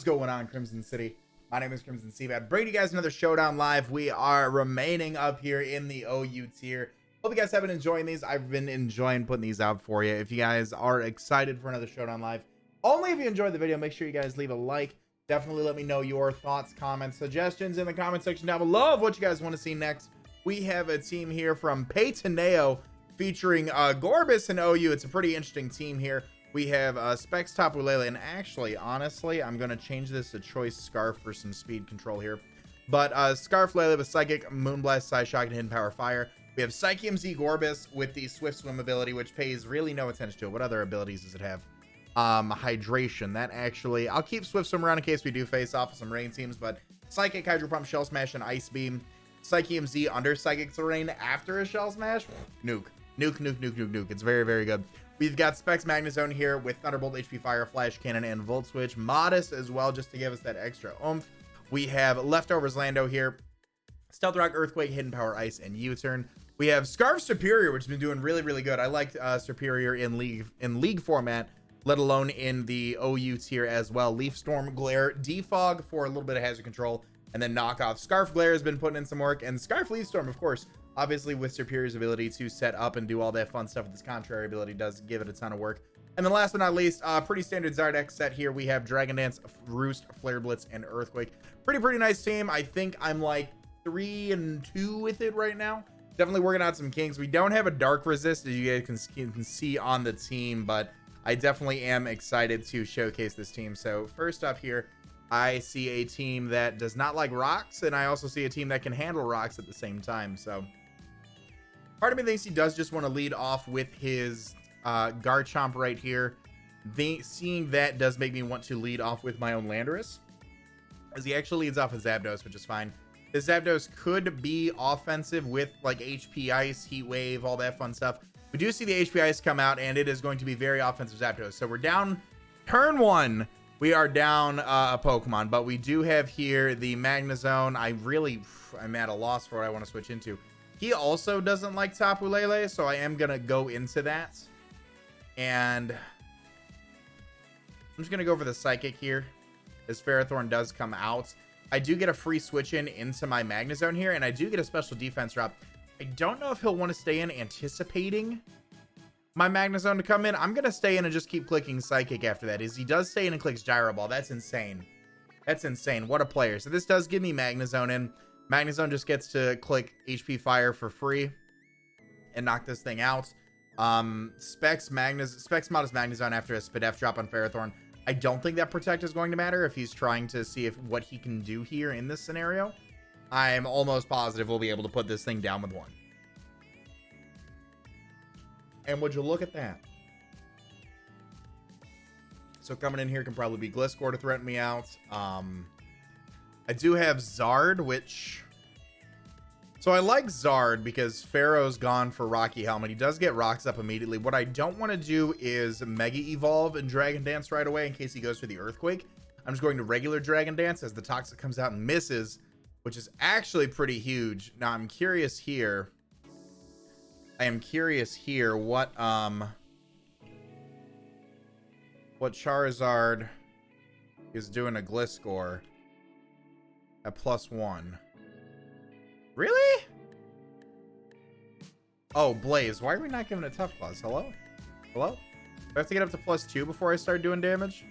What's going on, Crimson City? My name is Crimson CBAD. Bringing you guys another Showdown live. We are remaining up here in the OU tier. Hope you guys have been enjoying these. I've been enjoying putting these out for you. If you guys are excited for another Showdown live, only if you enjoyed the video, make sure you guys leave a like. Definitely let me know your thoughts, comments, suggestions in the comment section down below of what you guys want to see next. We have a team here from Paytoneo featuring GOREBYSS and OU. It's a pretty interesting team here. We have Specs, Tapu Lele, and actually, honestly, I'm going to change this to Choice Scarf for some speed control here. But Scarf Lele with Psychic, Moonblast, Psyshock, and Hidden Power Fire. We have Psychium Z GOREBYSS with the Swift Swim ability, which pays really no attention to it. What other abilities does it have? Hydration. That actually, I'll keep Swift Swim around in case we do face off with some rain teams, but Psychic, Hydro Pump, Shell Smash, and Ice Beam. Psychium Z under Psychic Terrain after a Shell Smash. Nuke. Nuke, nuke, nuke, nuke, nuke. It's very, very good. We've got Specs Magnezone here with Thunderbolt, HP Fire, Flash Cannon, and Volt Switch. Modest as well, just to give us that extra oomph. We have Leftovers Lando here. Stealth Rock, Earthquake, Hidden Power, Ice, and U-Turn. We have Scarf Superior, which has been doing really, really good. I liked Superior in league format, let alone in the OU tier as well. Leaf Storm, Glare, Defog for a little bit of hazard control, and then Knockoff. Scarf Glare has been putting in some work, and Scarf Leaf Storm, of course, obviously with Superior's ability to set up and do all that fun stuff with this contrary ability, does give it a ton of work. And then last but not least, pretty standard Zardex set here. We have Dragon Dance, Roost, Flare Blitz, and Earthquake. Pretty nice team. I think I'm like 3-2 with it right now. Definitely working out some kinks. We don't have a Dark Resist, as you guys can see on the team, but I definitely am excited to showcase this team. So first up here, I see a team that does not like rocks, and I also see a team that can handle rocks at the same time. So part of me thinks he does just want to lead off with his Garchomp right here. Seeing that does make me want to lead off with my own Landorus, as he actually leads off with Zapdos, which is fine. This Zapdos could be offensive with like HP Ice, Heat Wave, all that fun stuff. We do see the HP Ice come out, and it is going to be very offensive Zapdos. So we're down turn one. We are down a Pokemon, but we do have here the Magnezone. I'm at a loss for what I want to switch into. He also doesn't like Tapu Lele, so I am going to go into that. And I'm just going to go for the Psychic here, as Ferrothorn does come out. I do get a free switch in into my Magnezone here, and I do get a special defense drop. I don't know if he'll want to stay in anticipating my Magnezone to come in. I'm going to stay in and just keep clicking Psychic after that. As he does stay in and clicks Gyro Ball. That's insane. That's insane. What a player. So this does give me Magnezone in. Magnezone just gets to click HP Fire for free and knock this thing out. Specs Modest Magnezone after a Spadef drop on Ferrothorn. I don't think that Protect is going to matter if he's trying to see what he can do here in this scenario. I'm almost positive we'll be able to put this thing down with one. And would you look at that? So coming in here can probably be Gliscor to threaten me out. I do have Zard, which... So I like Zard because Pharaoh's gone for Rocky Helmet. He does get rocks up immediately. What I don't want to do is Mega Evolve and Dragon Dance right away in case he goes for the Earthquake. I'm just going to regular Dragon Dance as the Toxic comes out and misses, which is actually pretty huge. Now I'm curious here. What Charizard is doing a Gliscor at +1. Really? Oh, Blaze. Why are we not giving it Tough Claws? Hello? Hello? Do I have to get up to +2 before I start doing damage?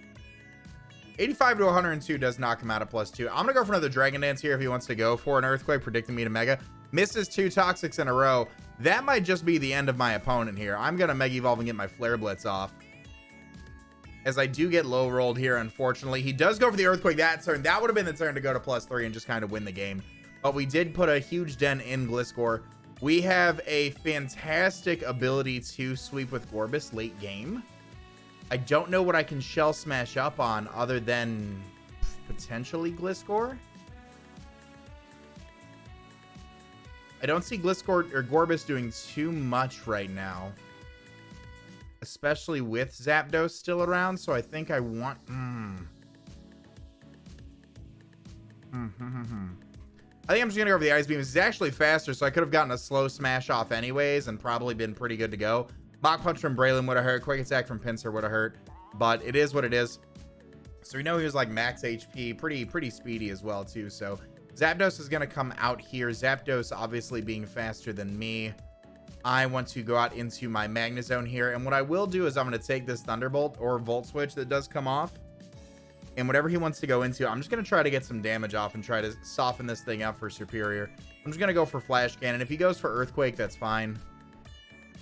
85 to 102 does knock him out at +2. I'm going to go for another Dragon Dance here if he wants to go for an Earthquake, predicting me to Mega. Misses 2 Toxics in a row. That might just be the end of my opponent here. I'm going to Mega Evolve and get my Flare Blitz off, as I do get low rolled here, unfortunately. He does go for the Earthquake that turn. That would have been the turn to go to +3 and just kind of win the game. But we did put a huge dent in Gliscor. We have a fantastic ability to sweep with GOREBYSS late game. I don't know what I can Shell Smash up on other than potentially Gliscor. I don't see Gliscor or GOREBYSS doing too much right now, especially with Zapdos still around. So I think I want... I think I'm just gonna go for the Ice Beam. It's actually faster, so I could have gotten a slow smash off anyways and probably been pretty good to go. Mach Punch from Braylon would have hurt. Quick Attack from Pinsir would have hurt, but it is what it is. So we know he was like max HP, pretty speedy as well too. So Zapdos is going to come out here. Zapdos obviously being faster than me. I want to go out into my Magnezone here. And what I will do is I'm going to take this Thunderbolt or Volt Switch that does come off. And whatever he wants to go into, I'm just going to try to get some damage off and try to soften this thing up for Superior. I'm just going to go for Flash Cannon. If he goes for Earthquake, that's fine.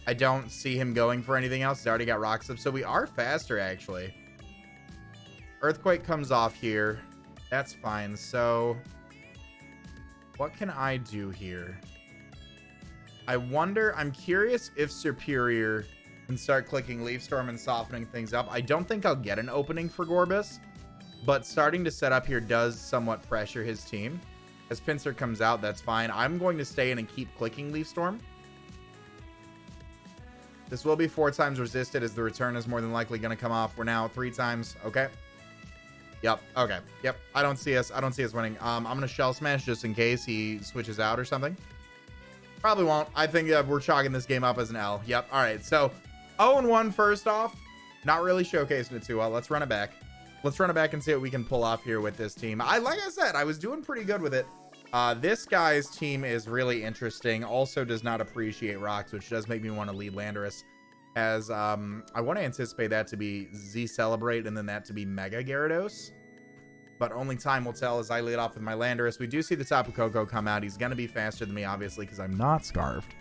I don't see him going for anything else. He's already got Rock Slip. So we are faster, actually. Earthquake comes off here. That's fine. So what can I do here? I wonder, I'm curious if Superior can start clicking Leaf Storm and softening things up. I don't think I'll get an opening for GOREBYSS, but starting to set up here does somewhat pressure his team. As Pinsir comes out, that's fine. I'm going to stay in and keep clicking Leaf Storm. This will be 4 times resisted, as the return is more than likely going to come off. We're now 3 times. Okay. Yep. Okay. Yep. I don't see us winning. I'm going to Shell Smash just in case he switches out or something. Probably won't. I think we're chalking this game up as an L. Yep. All right. So 0-1 first off. Not really showcasing it too well. Let's run it back. Let's run it back and see what we can pull off here with this team. Like I said, I was doing pretty good with it. This guy's team is really interesting. Also does not appreciate rocks, which does make me want to lead Landorus. As I want to anticipate that to be Z Celebrate and then that to be Mega Gyarados. But only time will tell as I lead off with my Landorus. We do see the Tapu Koko come out. He's going to be faster than me, obviously, because I'm not Scarfed.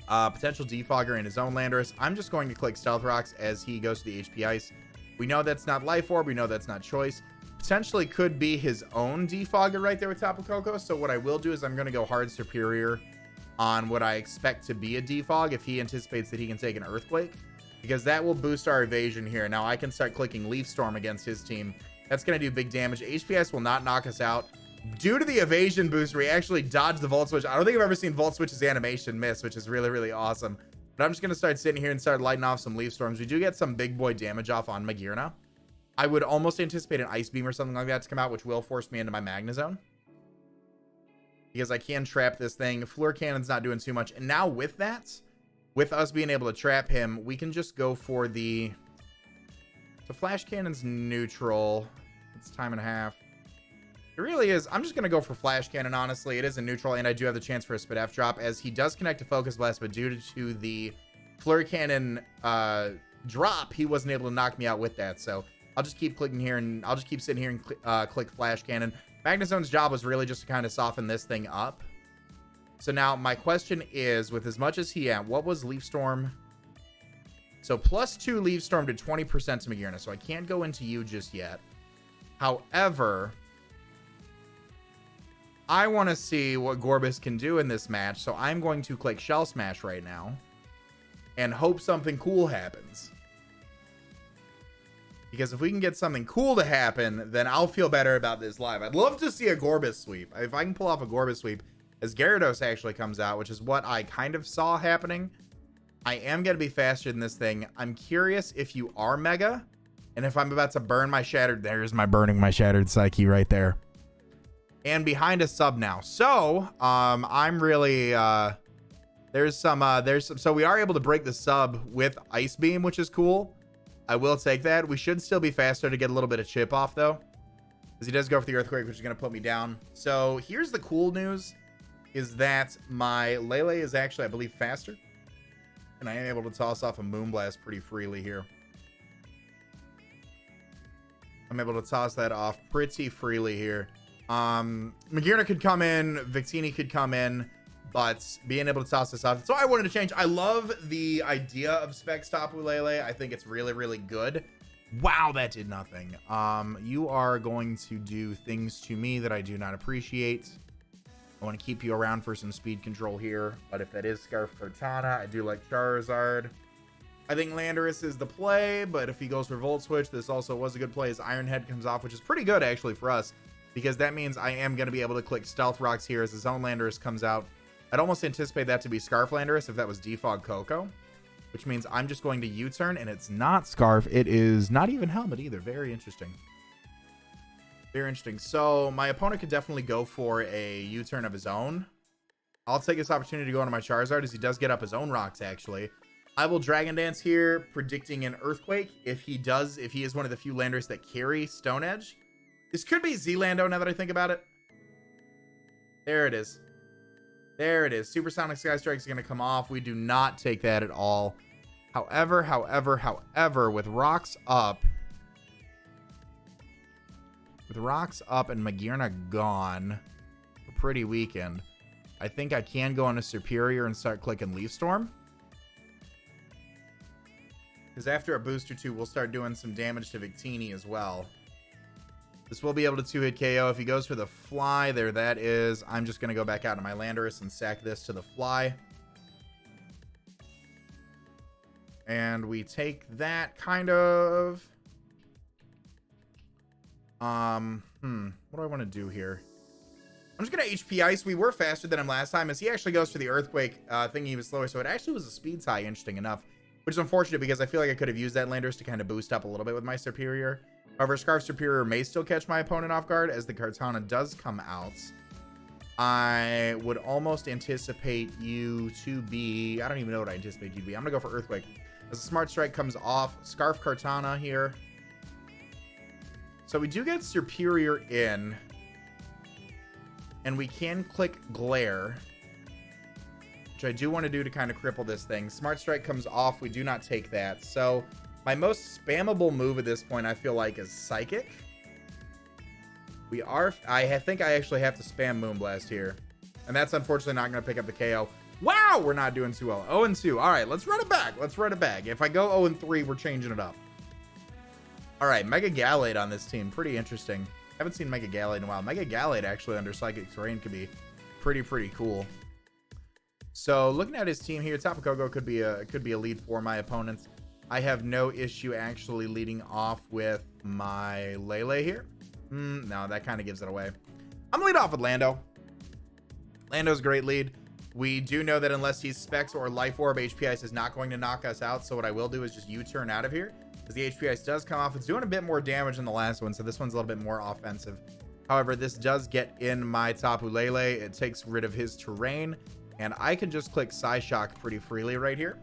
Potential Defogger in his own Landorus. I'm just going to click Stealth Rocks as he goes to the HP Ice. We know that's not Life Orb. We know that's not Choice. Potentially could be his own Defogger right there with Tapu Koko. So what I will do is I'm going to go hard Superior on what I expect to be a Defog if he anticipates that he can take an Earthquake, because that will boost our evasion here. Now I can start clicking Leaf Storm against his team. That's going to do big damage. HPS will not knock us out. Due to the evasion boost, we actually dodged the Volt Switch. I don't think I've ever seen Volt Switch's animation miss, which is really, really awesome. But I'm just going to start sitting here and start lighting off some Leaf Storms. We do get some big boy damage off on Magearna. I would almost anticipate an Ice Beam or something like that to come out, which will force me into my Magnezone, because I can trap this thing. Fleur Cannon's not doing too much. And now with that, with us being able to trap him, we can just go for the... So Flash Cannon's neutral. It's time and a half. It really is. I'm just going to go for Flash Cannon, honestly. It is a neutral, and I do have the chance for a Spit F drop, as he does connect to Focus Blast, but due to the Fleur Cannon drop, he wasn't able to knock me out with that. So I'll just keep clicking here, and I'll just keep sitting here and click Flash Cannon. Magnezone's job was really just to kind of soften this thing up. So now my question is, with as much as he had, what was Leaf Storm? So +2 Leaf Storm to 20% to Magearna. So I can't go into you just yet. However, I want to see what GOREBYSS can do in this match. So I'm going to click Shell Smash right now and hope something cool happens. Because if we can get something cool to happen, then I'll feel better about this live. I'd love to see a GOREBYSS sweep. If I can pull off a GOREBYSS sweep, as Gyarados actually comes out, which is what I kind of saw happening, I am going to be faster than this thing. I'm curious if you are Mega, and if I'm about to burn my Shattered... There's my burning my Shattered Psyche right there. And behind a sub now. So, I'm really... There's some... So we are able to break the sub with Ice Beam, which is cool. I will take that. We should still be faster to get a little bit of chip off, though, because he does go for the Earthquake, which is going to put me down. So here's the cool news, is that my Lele is actually, I believe, faster, and I am able to toss off a Moonblast pretty freely here. I'm able to toss that off pretty freely here. Magearna could come in, Victini could come in, but being able to toss this off. So I wanted to change. I love the idea of Specs Tapu Lele. I think it's really, really good. Wow, that did nothing. You are going to do things to me that I do not appreciate. I want to keep you around for some speed control here. But if that is Scarf Cortana, I do like Charizard. I think Landorus is the play, but if he goes for Volt Switch, this also was a good play as Iron Head comes off, which is pretty good actually for us, because that means I am going to be able to click Stealth Rocks here as his own Landorus comes out. I'd almost anticipate that to be Scarf Landorus if that was Defog Coco, which means I'm just going to U-turn, and it's not Scarf. It is not even Helmet either. Very interesting. Very interesting. So my opponent could definitely go for a U-turn of his own. I'll take this opportunity to go into my Charizard as he does get up his own rocks, actually. I will Dragon Dance here, predicting an Earthquake. If he is one of the few landers that carry Stone Edge. This could be Z-Lando now that I think about it. There it is. There it is. Supersonic Sky Strike is going to come off. We do not take that at all. However, with Rocks up and Magearna gone, we're pretty weakened. I think I can go on a Superior and start clicking Leaf Storm. Because after a boost or two, we'll start doing some damage to Victini as well. This will be able to 2-hit KO. If he goes for the fly, there that is. I'm just going to go back out to my Landorus and sack this to the fly. And we take that kind of... What do I want to do here? I'm just going to HP Ice. We were faster than him last time. As he actually goes for the Earthquake, thinking he was slower. So it actually was a speed tie, interesting enough. Which is unfortunate because I feel like I could have used that Landorus to kind of boost up a little bit with my Superior. However, Scarf Superior may still catch my opponent off guard as the Kartana does come out. I would almost anticipate you to be... I don't even know what I anticipate you to be. I'm going to go for Earthquake. As the Smart Strike comes off, Scarf Kartana here. So we do get Superior in. And we can click Glare, which I do want to do to kind of cripple this thing. Smart Strike comes off. We do not take that. So my most spammable move at this point, I feel like, is Psychic. I think I actually have to spam Moonblast here. And that's unfortunately not going to pick up the KO. Wow, we're not doing too well. 0-2. All right, let's run it back. Let's run it back. If I go 0-3, we're changing it up. All right, Mega Gallade on this team. Pretty interesting. Haven't seen Mega Gallade in a while. Mega Gallade actually under Psychic Terrain could be pretty cool. So looking at his team here, Tapu Koko could be a lead for my opponents. I have no issue actually leading off with my Lele here. No, that kind of gives it away. I'm lead off with Lando. Lando's a great lead. We do know that unless he's Specs or Life Orb, HP Ice is not going to knock us out. So what I will do is just U-turn out of here. Because the HP Ice does come off. It's doing a bit more damage than the last one. So this one's a little bit more offensive. However, this does get in my Tapu Lele. It takes rid of his terrain. And I can just click Psyshock pretty freely right here.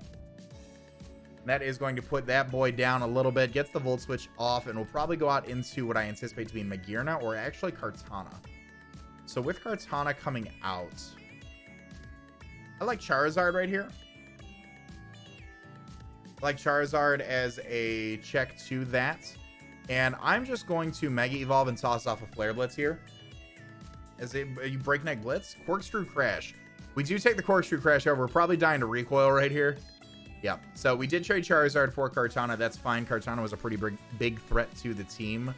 That is going to put that boy down a little bit. Gets the Volt Switch off. And we'll probably go out into what I anticipate to be Magearna or actually Kartana. So with Kartana coming out, I like Charizard right here. I like Charizard as a check to that. And I'm just going to Mega Evolve and toss off a Flare Blitz here. As a Breakneck Blitz. Corkscrew Crash. We do take the Corkscrew Crash over. We're probably dying to recoil right here. Yeah. So we did trade Charizard for Kartana. That's fine. Kartana was a pretty big threat to the team.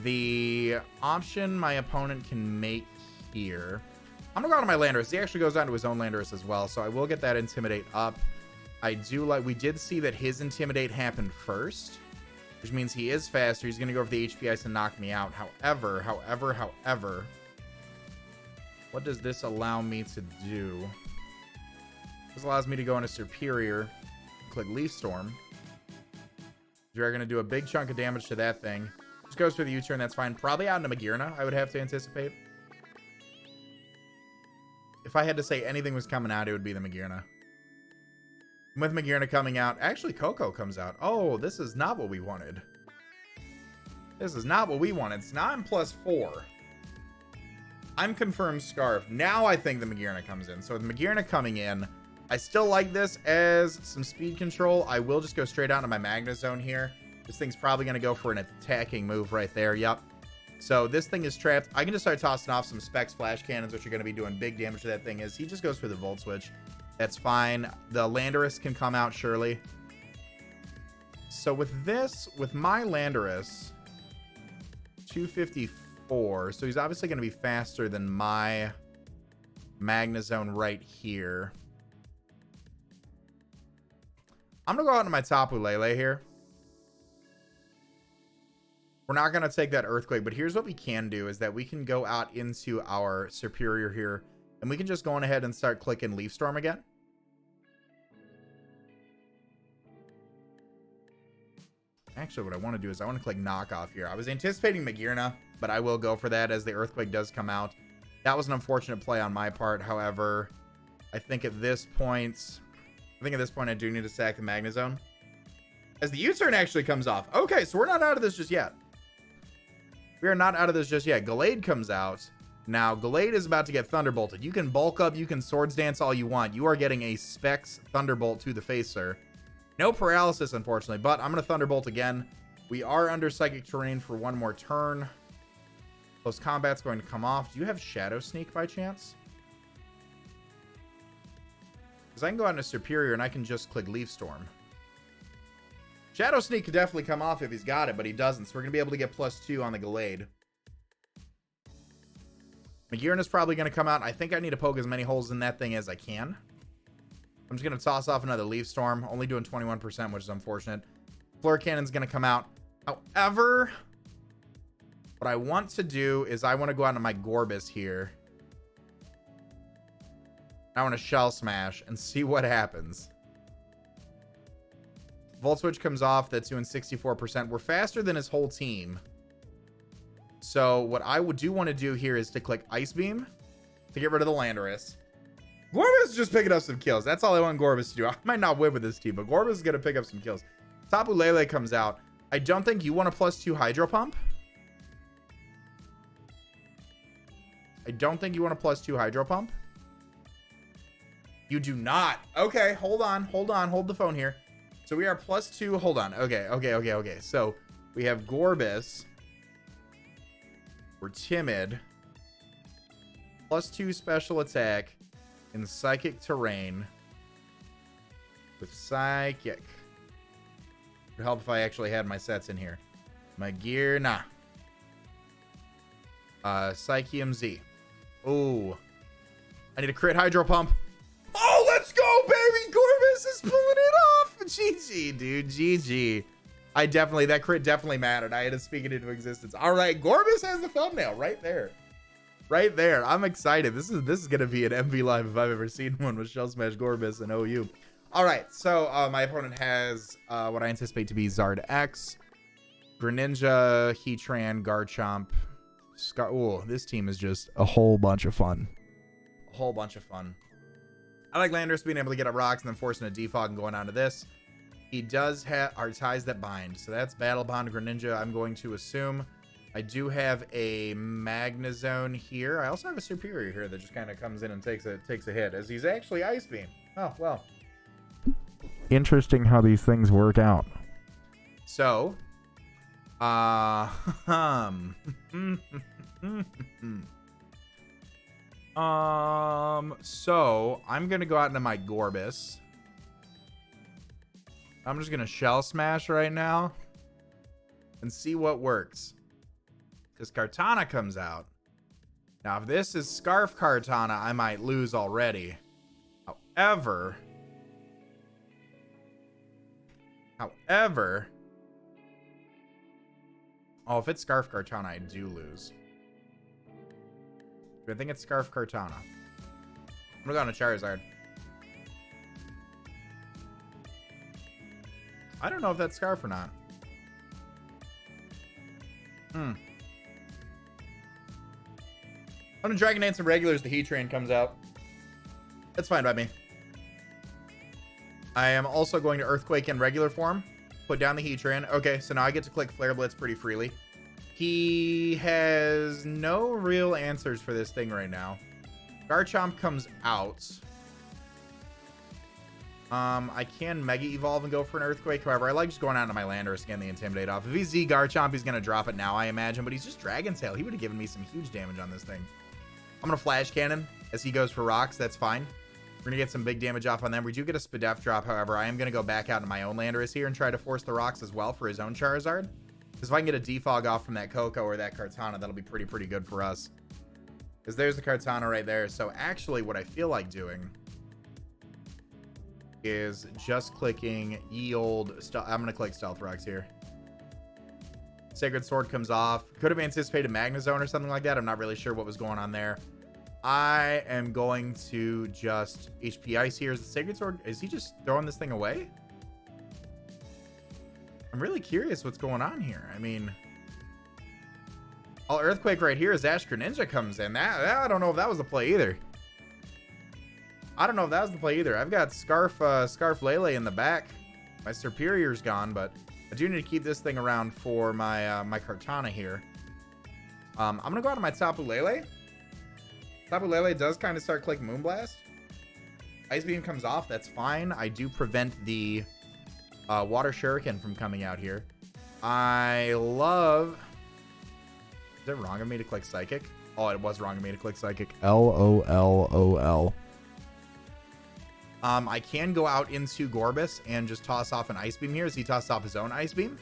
The option my opponent can make here... I'm going to go on to my Landorus. He actually goes on to his own Landorus as well. So I will get that Intimidate up. I do like... We did see that his Intimidate happened first, which means he is faster. He's going to go for the HP Ice and knock me out. However, what does this allow me to do? This allows me to go into Superior, click Leaf Storm. You're going to do a big chunk of damage to that thing. Just goes for the U-turn. That's fine. Probably out into Magearna, I would have to anticipate. If I had to say anything was coming out, it would be the Magearna. With Magearna coming out, actually Coco comes out. Oh, this is not what we wanted. This is not what we wanted. It's 9+4. I'm confirmed Scarf. Now I think the Magearna comes in. So with Magearna coming in, I still like this as some speed control. I will just go straight out into my Magna Zone here. This thing's probably going to go for an attacking move right there. Yep. So this thing is trapped. I can just start tossing off some Specs Flash Cannons, which are going to be doing big damage to that thing. As he just goes for the Volt Switch. That's fine. The Landorus can come out, surely. So with this, with my Landorus, 254. So he's obviously going to be faster than my Magna Zone right here. I'm going to go out into my Tapu Lele here. We're not going to take that Earthquake, but here's what we can do is that we can go out into our Superior here, and we can just go on ahead and start clicking Leaf Storm again. Actually, what I want to do is I want to click Knock Off here. I was anticipating Magearna, but I will go for that as the Earthquake does come out. That was an unfortunate play on my part. However, I think at this point, I think at this point I do need to sack the Magnezone. As the U-turn actually comes off. Okay, so we're not out of this just yet. We are not out of this just yet. Gallade comes out. Now, Gallade is about to get Thunderbolted. You can bulk up, you can Swords Dance all you want. You are getting a Specs Thunderbolt to the face, sir. No paralysis, unfortunately, but I'm going to Thunderbolt again. We are under Psychic Terrain for one more turn. Close Combat's going to come off. Do you have Shadow Sneak by chance? Because I can go out into Superior and I can just click Leaf Storm. Shadow Sneak could definitely come off if he's got it, but he doesn't. So we're going to be able to get +2 on the Gallade. Magirin is probably going to come out. I think I need to poke as many holes in that thing as I can. I'm just going to toss off another Leaf Storm. Only doing 21%, which is unfortunate. Flare Cannon's going to come out. However, what I want to do is I want to go out into my GOREBYSS here. I want to Shell Smash and see what happens. Volt Switch comes off. That's doing 64%. We're faster than his whole team. So what I would want to do here is to click Ice Beam to get rid of the Landorus. GOREBYSS is just picking up some kills. That's all I want GOREBYSS to do. I might not win with this team, but GOREBYSS is going to pick up some kills. Tapu Lele comes out. I don't think you want a +2 Hydro Pump. I don't think you want a +2 Hydro Pump. You do not. Okay, hold on. Hold the phone here. So we are +2. Hold on. Okay. So we have GOREBYSS. We're timid. +2 special attack in Psychic Terrain with Psychic. It would help if I actually had my sets in here. My gear, nah. Psychium Z. Oh, I need a crit Hydro Pump. Oh, let's go, baby! GOREBYSS is pulling it off. GG, dude. GG. That crit definitely mattered. I had to speak it into existence. All right, GOREBYSS has the thumbnail right there. Right there. I'm excited. This is going to be an MV live if I've ever seen one with Shell Smash, GOREBYSS, and OU. All right, so my opponent has what I anticipate to be Zard X, Greninja, Heatran, Garchomp, Scar. Oh, this team is just a whole bunch of fun. A whole bunch of fun. I like Landorus being able to get up rocks and then forcing a defog and going on to this. He does have our Ties That Bind, so that's Battle Bond Greninja. I'm going to assume I do have a Magnezone here. I also have a Superior here that just kind of comes in and takes a hit, as he's actually Ice Beam. Oh, well. Interesting how these things work out. So, so I'm gonna go out into my GOREBYSS. I'm just gonna Shell Smash right now and see what works, because Kartana comes out. Now, if this is Scarf Kartana, I might lose already. However, oh, if it's Scarf Kartana, I do lose. Do I think it's Scarf Kartana? I'm gonna go on a Charizard. I don't know if that's Scarf or not. I'm gonna Dragon Dance and regulars. The Heatran comes out. That's fine by me. I am also going to Earthquake in regular form. Put down the Heatran. Okay, so now I get to click Flare Blitz pretty freely. He has no real answers for this thing right now. Garchomp comes out. I can Mega Evolve and go for an Earthquake. However, I like just going out to my Landorus again, the Intimidate off. If he's Z Garchomp, he's going to drop it now, I imagine. But he's just Dragon Tail. He would have given me some huge damage on this thing. I'm going to Flash Cannon as he goes for rocks. That's fine. We're going to get some big damage off on them. We do get a Spadef drop, however. I am going to go back out to my own Landorus here and try to force the rocks as well for his own Charizard. Because if I can get a defog off from that Coco or that Kartana, that'll be pretty good for us. Because there's the Kartana right there. So actually what I feel like doing is just clicking ye old I'm gonna click Stealth Rocks here. Sacred Sword comes off. Could have anticipated Magnezone or something like that. I'm not really sure what was going on there. I am going to just HP Ice here. Is the Sacred Sword, is he just throwing this thing away? I'm really curious what's going on here. I mean, all Earthquake right here as Ash Greninja comes in. That I don't know if that was a play either. I don't know if that was the play either. I've got Scarf Lele in the back. My Superior's gone, but I do need to keep this thing around for my my Kartana here. I'm gonna go out to my Tapu Lele. Tapu Lele does kind of start clicking Moonblast. Ice Beam comes off. That's fine. I do prevent the Water Shuriken from coming out here. I love... Is it wrong of me to click Psychic? Oh, it was wrong of me to click Psychic. LOLOL. I can go out into GOREBYSS and just toss off an Ice Beam here as he tossed off his own Ice Beam.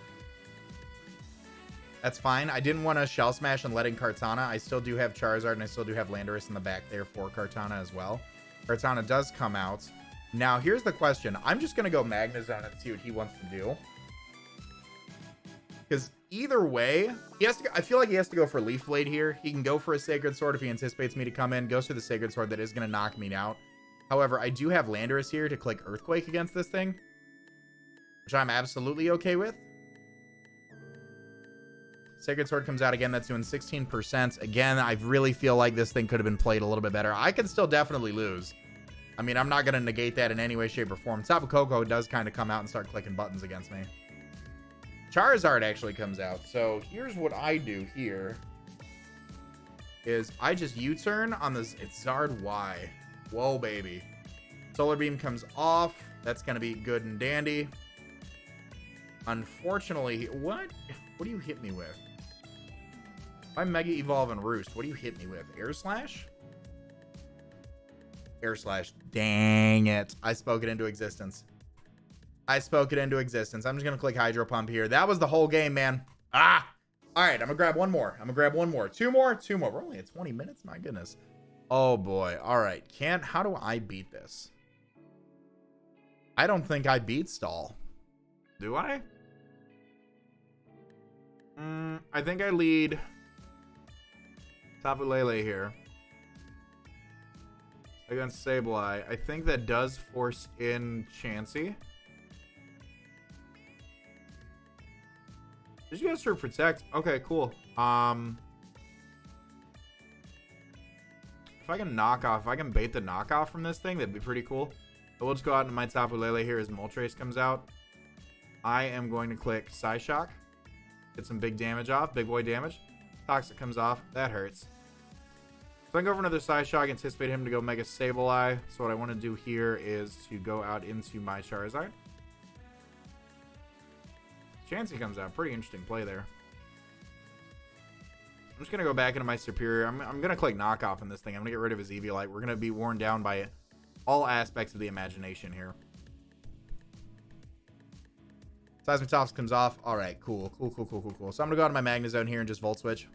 That's fine. I didn't want to Shell Smash and let in Kartana. I still do have Charizard and I still do have Landorus in the back there for Kartana as well. Kartana does come out. Now, here's the question. I'm just going to go Magnezone and see what he wants to do. Because either way, he has to. I feel like he has to go for Leaf Blade here. He can go for a Sacred Sword if he anticipates me to come in. Goes for the Sacred Sword that is going to knock me out. However, I do have Landorus here to click Earthquake against this thing, which I'm absolutely okay with. Sacred Sword comes out again. That's doing 16%. Again, I really feel like this thing could have been played a little bit better. I can still definitely lose. I mean, I'm not going to negate that in any way, shape, or form. Tapu Koko does kind of come out and start clicking buttons against me. Charizard actually comes out. So here's what I do here. Is I just U-turn on this. It's Zard Y. Whoa, baby. Solar Beam comes off. That's going to be good and dandy. Unfortunately, what do you hit me with? If I Mega Evolve and Roost, what do you hit me with? Air Slash? Air Slash. Dang it. I spoke it into existence. I spoke it into existence. I'm just going to click Hydro Pump here. That was the whole game, man. Ah! All right, I'm going to grab one more. I'm going to grab one more. Two more. We're only at 20 minutes. My goodness. Oh, boy. All right. How do I beat this? I don't think I beat Stall. Do I? I think I lead Tapu Lele here against Sableye. I think that does force in Chansey. Did you guys for Protect? Okay, cool. If I can bait the knockoff from this thing, that'd be pretty cool. So we'll just go out into my Tapu Lele here as Moltres comes out. I am going to click Psyshock. Get some big damage off. Big boy damage. Toxic comes off. That hurts. So I can go for another Psyshock. Anticipate him to go Mega Sableye. So what I want to do here is to go out into my Charizard. Chansey comes out. Pretty interesting play there. I'm just going to go back into my Superior. I'm going to click Knockoff in this thing. I'm going to get rid of his Eviolite. We're going to be worn down by all aspects of the imagination here. Seismitops comes off. All right, cool. So I'm going to go out of my Magnezone here and just Volt Switch.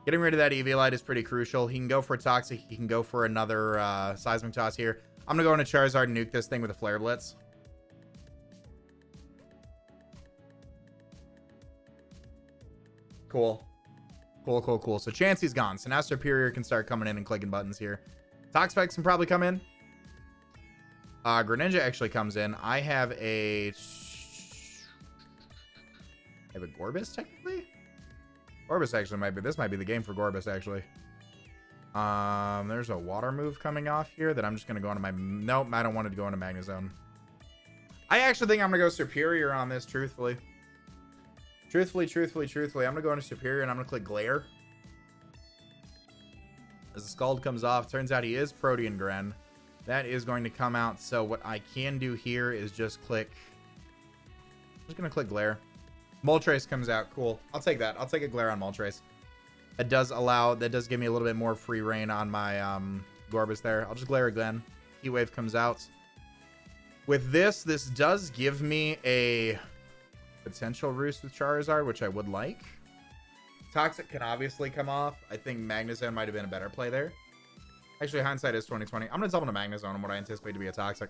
Getting rid of that Eviolite is pretty crucial. He can go for a Toxic. He can go for another Seismic Toss here. I'm going to go into Charizard and nuke this thing with a Flare Blitz. Cool. So Chansey's gone. So now Superior can start coming in and clicking buttons here. Toxapex can probably come in. Greninja actually comes in. I have a GOREBYSS technically. GOREBYSS actually might be. This might be the game for GOREBYSS actually. There's a water move coming off here that I'm just gonna go into my. Nope, I don't want to go into Magnezone. I actually think I'm gonna go Superior on this. Truthfully, I'm gonna go into Superior and I'm gonna click Glare. As the Scald comes off, turns out he is Protean Gren. That is going to come out. So what I can do here is just click. I'm just gonna click Glare. Moltres comes out. Cool. I'll take that. I'll take a Glare on Moltres. That does give me a little bit more free reign on my GOREBYSS there. I'll just Glare again. Heat Wave comes out. With this does give me a potential Roost with Charizard, which I would like. Toxic can obviously come off. I think Magnezone might have been a better play there. Actually, hindsight is 2020. I'm going to double to Magnezone on what I anticipate to be a Toxic.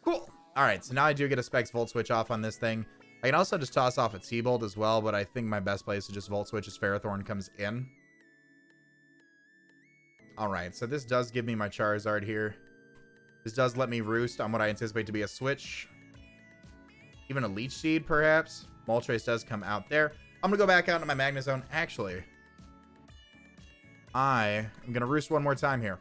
Cool. All right, so now I do get a Specs Volt Switch off on this thing. I can also just toss off a T-Bolt as well, but I think my best play is to just Volt Switch as Ferrothorn comes in. All right, so this does give me my Charizard here. This does let me Roost on what I anticipate to be a Switch. Even a Leech Seed, perhaps. Moltres does come out there. I'm going to go back out into my Magnezone. Actually, I am going to roost one more time here.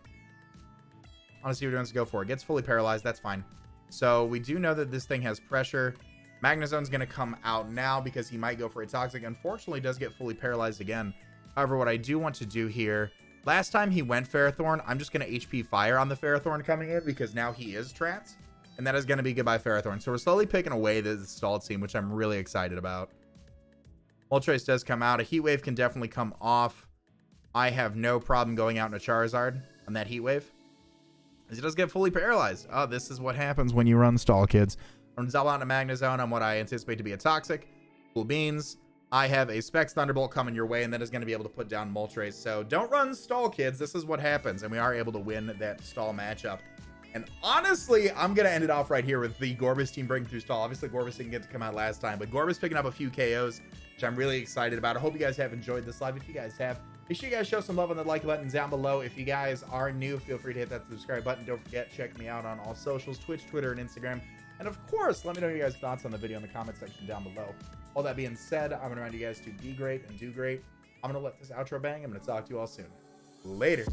I want to see what he wants to go for. It gets fully paralyzed. That's fine. So we do know that this thing has pressure. Magnezone's going to come out now because he might go for a Toxic. Unfortunately, does get fully paralyzed again. However, what I do want to do here, last time he went Ferrothorn, I'm just going to HP Fire on the Ferrothorn coming in because now he is trapped. And that is going to be goodbye Ferrothorn. So we're slowly picking away the stall team, which I'm really excited about. Moltres does come out. A Heat Wave can definitely come off. I have no problem going out in a Charizard on that Heat Wave. As he does get fully paralyzed. Oh, this is what happens when you run stall, kids. I'm going to double out into Magnezone on what I anticipate to be a Toxic. Cool beans. I have a Specs Thunderbolt coming your way, and that is going to be able to put down Moltres. So don't run stall, kids. This is what happens, and we are able to win that stall matchup. And honestly, I'm going to end it off right here with the GOREBYSS team breaking through stall. Obviously, GOREBYSS didn't get to come out last time, but GOREBYSS picking up a few KOs, which I'm really excited about. I hope you guys have enjoyed this live. If you guys have, make sure you guys show some love on the like button down below. If you guys are new, feel free to hit that subscribe button. Don't forget, check me out on all socials, Twitch, Twitter, and Instagram. And of course, let me know your guys' thoughts on the video in the comment section down below. All that being said, I'm going to remind you guys to be great and do great. I'm going to let this outro bang. I'm going to talk to you all soon. Later.